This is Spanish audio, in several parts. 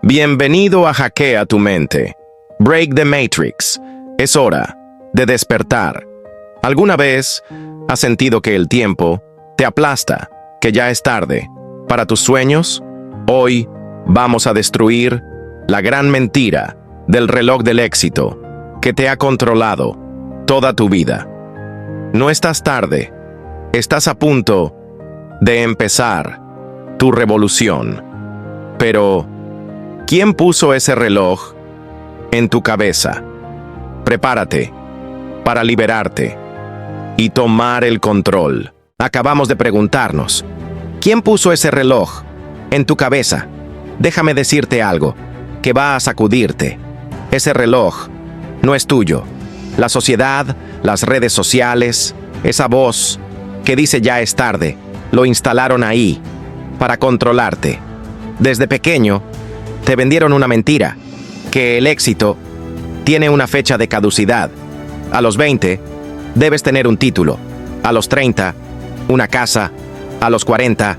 Bienvenido a Hackea tu mente. Break the Matrix. Es hora de despertar. ¿Alguna vez has sentido que el tiempo te aplasta, que ya es tarde para tus sueños? Hoy vamos a destruir la gran mentira del reloj del éxito que te ha controlado toda tu vida. No estás tarde, estás a punto de empezar tu revolución. Pero, ¿quién puso ese reloj en tu cabeza? Prepárate para liberarte y tomar el control. Acabamos de preguntarnos, ¿quién puso ese reloj en tu cabeza? Déjame decirte algo que va a sacudirte. Ese reloj no es tuyo. La sociedad, las redes sociales, esa voz que dice ya es tarde, lo instalaron ahí para controlarte. Desde pequeño, te vendieron una mentira, que el éxito tiene una fecha de caducidad. A los 20, debes tener un título. A los 30, una casa. A los 40,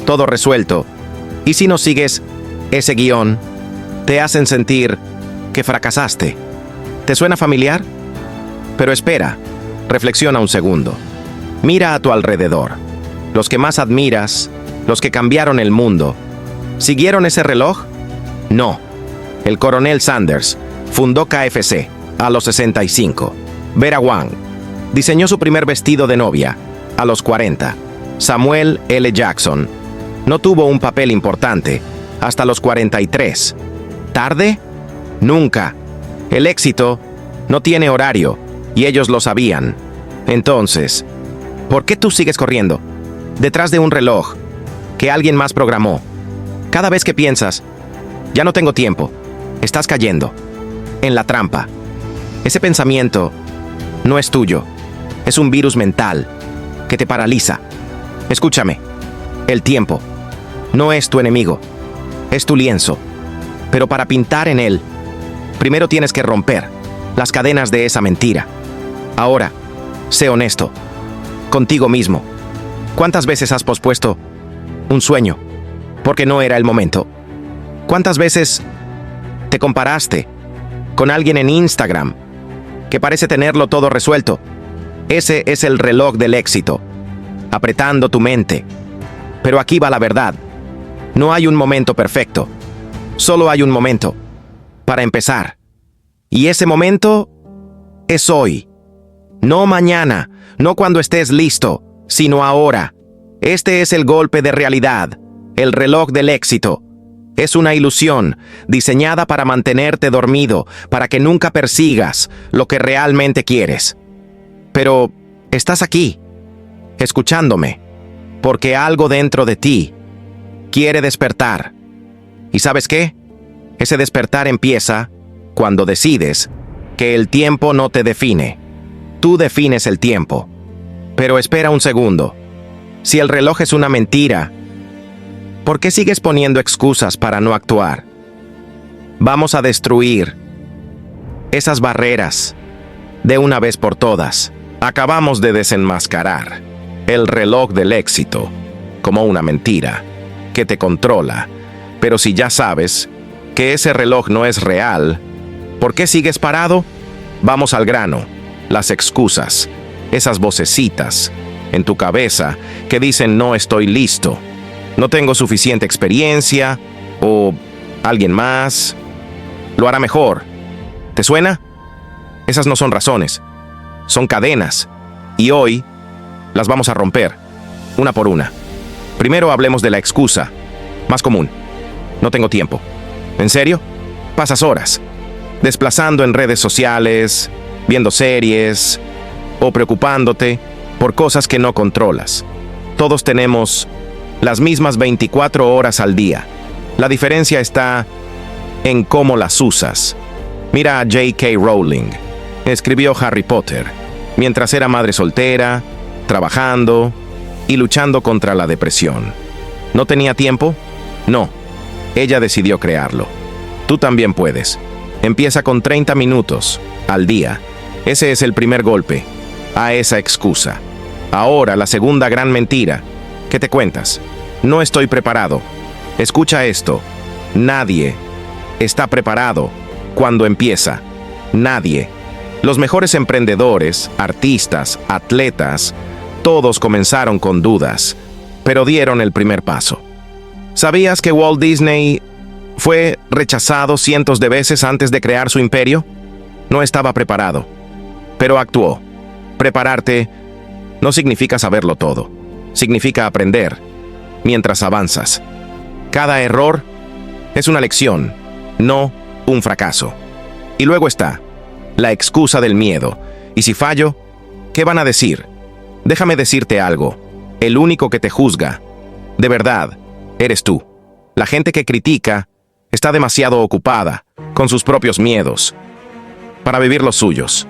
todo resuelto. Y si no sigues ese guión, te hacen sentir que fracasaste. ¿Te suena familiar? Pero espera, reflexiona un segundo. Mira a tu alrededor. Los que más admiras, los que cambiaron el mundo, ¿siguieron ese reloj? No. El coronel Sanders fundó KFC a los 65. Vera Wang diseñó su primer vestido de novia a los 40. Samuel L. Jackson no tuvo un papel importante hasta los 43. ¿Tarde? Nunca. El éxito no tiene horario y ellos lo sabían. Entonces, ¿por qué tú sigues corriendo detrás de un reloj que alguien más programó? Cada vez que piensas, ya no tengo tiempo, estás cayendo en la trampa. Ese pensamiento no es tuyo, es un virus mental que te paraliza. Escúchame, el tiempo no es tu enemigo, es tu lienzo. Pero para pintar en él, primero tienes que romper las cadenas de esa mentira. Ahora, sé honesto contigo mismo. ¿Cuántas veces has pospuesto un sueño porque no era el momento? ¿Cuántas veces te comparaste con alguien en Instagram que parece tenerlo todo resuelto? Ese es el reloj del éxito, apretando tu mente. Pero aquí va la verdad. No hay un momento perfecto. Solo hay un momento para empezar. Y ese momento es hoy. No mañana, no cuando estés listo, sino ahora. Este es el golpe de realidad, el reloj del éxito. Es una ilusión diseñada para mantenerte dormido, para que nunca persigas lo que realmente quieres. Pero estás aquí, escuchándome, porque algo dentro de ti quiere despertar. ¿Y sabes qué? Ese despertar empieza cuando decides que el tiempo no te define. Tú defines el tiempo. Pero espera un segundo. Si el reloj es una mentira, ¿por qué sigues poniendo excusas para no actuar? Vamos a destruir esas barreras de una vez por todas. Acabamos de desenmascarar el reloj del éxito como una mentira que te controla. Pero si ya sabes que ese reloj no es real, ¿por qué sigues parado? Vamos al grano. Las excusas, esas vocecitas en tu cabeza que dicen no estoy listo, no tengo suficiente experiencia o alguien más lo hará mejor. ¿Te suena? Esas no son razones, son cadenas y hoy las vamos a romper, una por una. Primero hablemos de la excusa más común. No tengo tiempo. ¿En serio? Pasas horas desplazando en redes sociales, viendo series o preocupándote por cosas que no controlas. Todos tenemos las mismas 24 horas al día. La diferencia está en cómo las usas. Mira a J.K. Rowling. Escribió Harry Potter mientras era madre soltera, trabajando y luchando contra la depresión. ¿No tenía tiempo? No. Ella decidió crearlo. Tú también puedes. Empieza con 30 minutos al día. Ese es el primer golpe a esa excusa. Ahora la segunda gran mentira. ¿Qué te cuentas? No estoy preparado. Escucha esto. Nadie está preparado cuando empieza. Nadie. Los mejores emprendedores, artistas, atletas, todos comenzaron con dudas, pero dieron el primer paso. ¿Sabías que Walt Disney fue rechazado cientos de veces antes de crear su imperio? No estaba preparado, pero actuó. Prepararte no significa saberlo todo, significa aprender mientras avanzas. Cada error es una lección, no un fracaso. Y luego está la excusa del miedo. Y si fallo, ¿qué van a decir? Déjame decirte algo. El único que te juzga, de verdad, eres tú. La gente que critica está demasiado ocupada con sus propios miedos para vivir los suyos.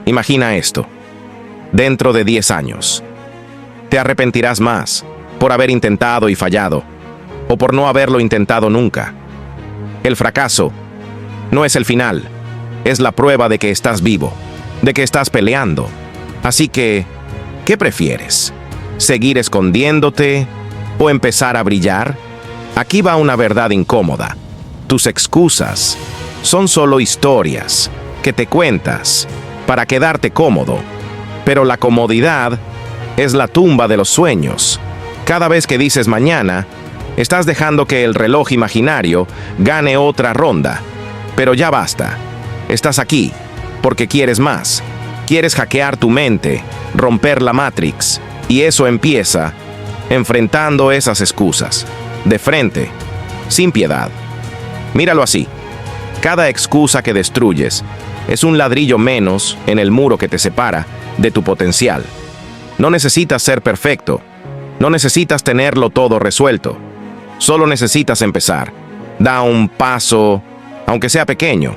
Imagina esto. Dentro de 10 años, te arrepentirás más por haber intentado y fallado, o por no haberlo intentado nunca. El fracaso no es el final, es la prueba de que estás vivo, de que estás peleando. Así que, ¿qué prefieres? ¿Seguir escondiéndote o empezar a brillar? Aquí va una verdad incómoda. Tus excusas son solo historias que te cuentas para quedarte cómodo, pero la comodidad es la tumba de los sueños. Cada vez que dices mañana, estás dejando que el reloj imaginario gane otra ronda. Pero ya basta. Estás aquí porque quieres más. Quieres hackear tu mente, romper la Matrix, y eso empieza enfrentando esas excusas, de frente, sin piedad. Míralo así. Cada excusa que destruyes es un ladrillo menos en el muro que te separa de tu potencial. No necesitas ser perfecto. No necesitas tenerlo todo resuelto. Solo necesitas empezar. Da un paso, aunque sea pequeño.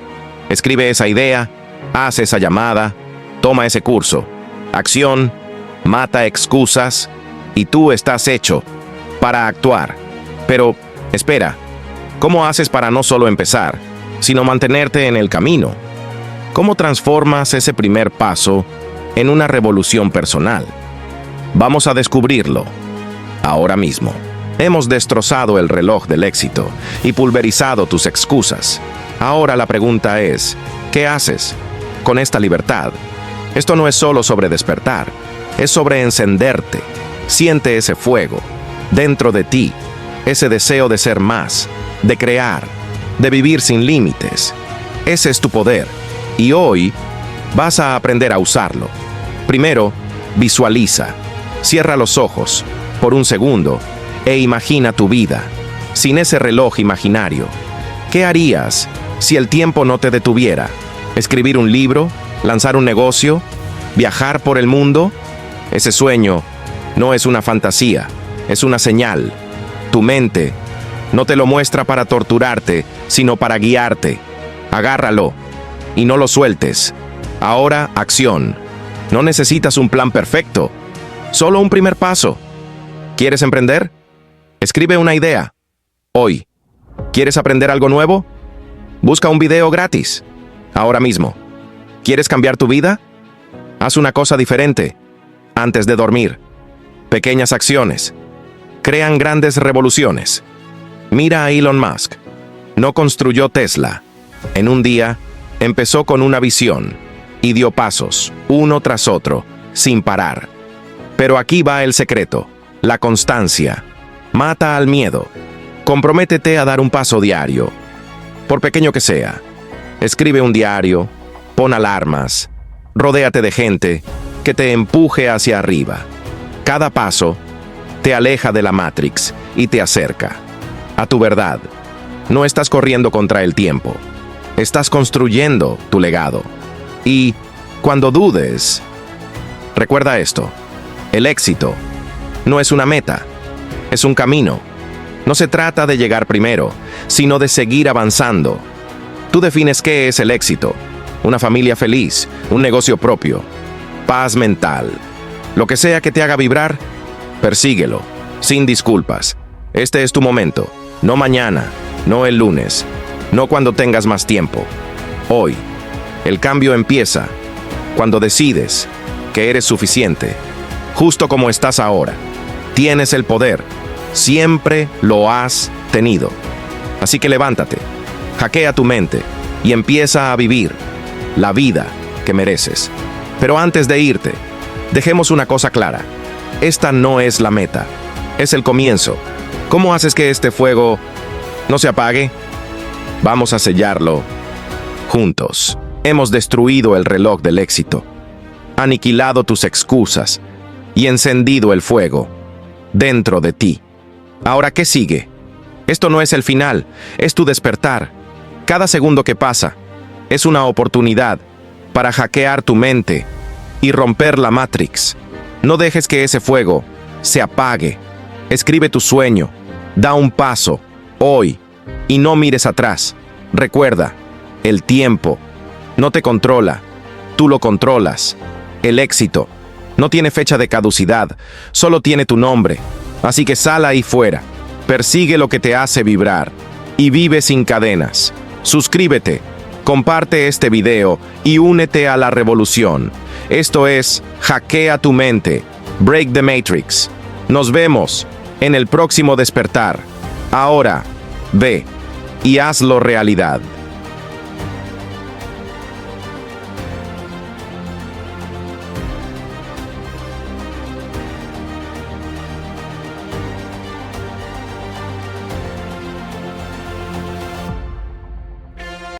Escribe esa idea, haz esa llamada, toma ese curso. Acción, mata excusas, y tú estás hecho para actuar. Pero, espera, ¿cómo haces para no solo empezar, sino mantenerte en el camino? ¿Cómo transformas ese primer paso en una revolución personal? Vamos a descubrirlo ahora mismo. Hemos destrozado el reloj del éxito y pulverizado tus excusas. Ahora la pregunta es, ¿qué haces con esta libertad? Esto no es solo sobre despertar, es sobre encenderte. Siente ese fuego dentro de ti, ese deseo de ser más, de crear, de vivir sin límites. Ese es tu poder, y hoy vas a aprender a usarlo. Primero, visualiza. Cierra los ojos por un segundo e imagina tu vida sin ese reloj imaginario. ¿Qué harías si el tiempo no te detuviera? ¿Escribir un libro? ¿Lanzar un negocio? ¿Viajar por el mundo? Ese sueño no es una fantasía, es una señal. Tu mente no te lo muestra para torturarte, sino para guiarte. Agárralo y no lo sueltes. Ahora, acción. No necesitas un plan perfecto, solo un primer paso. ¿Quieres emprender? Escribe una idea. Hoy. ¿Quieres aprender algo nuevo? Busca un video gratis. Ahora mismo. ¿Quieres cambiar tu vida? Haz una cosa diferente antes de dormir. Pequeñas acciones crean grandes revoluciones. Mira a Elon Musk. No construyó Tesla. En un día, empezó con una visión y dio pasos, uno tras otro, sin parar. Pero aquí va el secreto, la constancia. Mata al miedo. Comprométete a dar un paso diario, por pequeño que sea. Escribe un diario, pon alarmas, rodéate de gente que te empuje hacia arriba. Cada paso te aleja de la Matrix y te acerca a tu verdad. No estás corriendo contra el tiempo. Estás construyendo tu legado. Y cuando dudes, recuerda esto. El éxito no es una meta, es un camino. No se trata de llegar primero, sino de seguir avanzando. Tú defines qué es el éxito. Una familia feliz, un negocio propio, paz mental. Lo que sea que te haga vibrar, persíguelo, sin disculpas. Este es tu momento, no mañana, no el lunes, no cuando tengas más tiempo. Hoy, el cambio empieza cuando decides que eres suficiente, justo como estás ahora. Tienes el poder, siempre lo has tenido. Así que levántate, Hackea tu mente y empieza a vivir la vida que mereces. Pero antes de irte, dejemos una cosa clara. Esta no es la meta, es el comienzo. ¿Cómo haces que este fuego no se apague? Vamos a sellarlo juntos. Hemos destruido el reloj del éxito, aniquilado tus excusas y encendido el fuego dentro de ti. Ahora, ¿qué sigue? Esto no es el final, es tu despertar. Cada segundo que pasa es una oportunidad para hackear tu mente y romper la Matrix. No dejes que ese fuego se apague. Escribe tu sueño, da un paso hoy y no mires atrás. Recuerda, el tiempo no te controla, tú lo controlas. El éxito no tiene fecha de caducidad, solo tiene tu nombre. Así que sal ahí fuera, persigue lo que te hace vibrar y vive sin cadenas. Suscríbete, comparte este video y únete a la revolución. Esto es Hackea tu mente, Break the Matrix. Nos vemos en el próximo despertar. Ahora, ve y hazlo realidad.